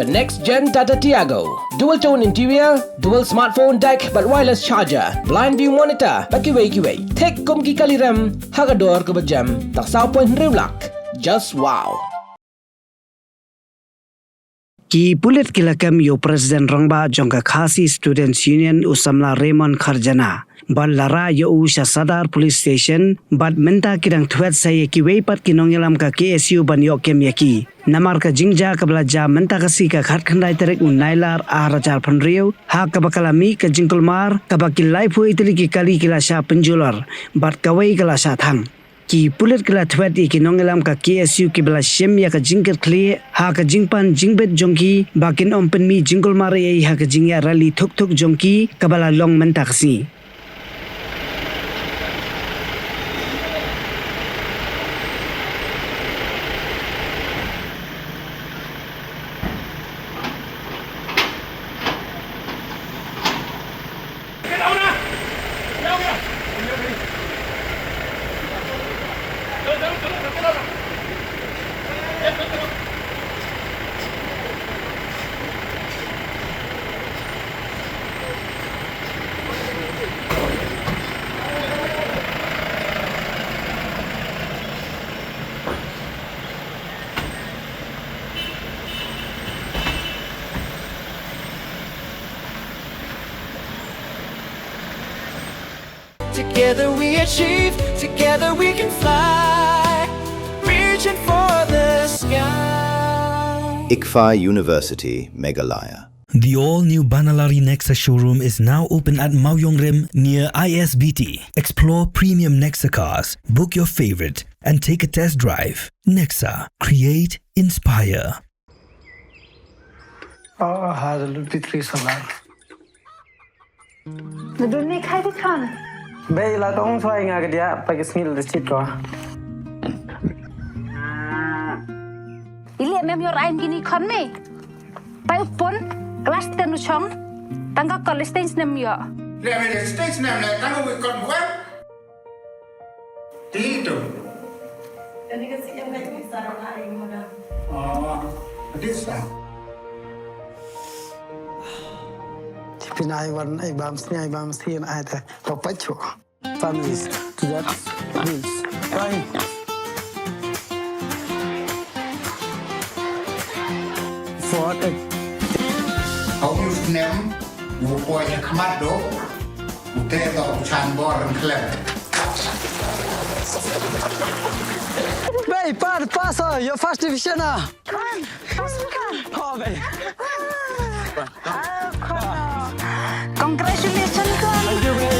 The next gen Tata Tiago. Dual tone interior, dual smartphone deck but wireless charger, blind view monitor, pakiway. Tek kum ki kaliram, hagador ke bejam, tak sao point rewlak. Just wow. Ki pulit kilakam yo President Rangba jongka Khasi Students Union usamla Raymond Kharjana. Bal lara yo usha Sadar Police Station, bad menta kidang Thwet saya ki weipat ki Nongïalam ka KSU ban yo kem yaki. Namar ka jingja ka belaja menta kasi ka khat khandai terek unailar arajar panriu, ha ka bakalami ka jingkulmar, ka bakil laifu itili ki kali kila Shah penjular, bad kawai kala Shah thang. Ki pulit kala Thwet ki Nongïalam ka KSU ki bela shem ya ka jingkat kli ha ka jingpan jingbet jongki bakin ompen mi jingkul mare ha ka jingya rally thuk jongki ka bala long menta kasi. Together we achieve, together we can fly, reaching for the sky. ICFA University, Meghalaya. The all-new Banalari Nexa showroom is now open at Mauyongrim near ISBT. Explore premium Nexa cars, book your favorite, and take a test drive. Nexa. Create, inspire. Oh, had a little bit solar. The don't make high con. Bay la tong soy nga dia pa kisngil de chit ko. Ili mem yor ain gini con me. Pa upon class ten chong. Tangga college stage nem yo. Le me stage nem le tangga we kon bukan. Tito. Jadi kasi yang ngaji sarang hari mana. Oh, this time. Pinai wan ai bam sni ai bam sien ai ta papacho. Families to that rules. Fine. For it. How you nem? You boy yang kamat do. Ute do chan boran klep. Bay, pass your first division ah. Con. Oh, bay. Congratulations, con. Thank you, bay.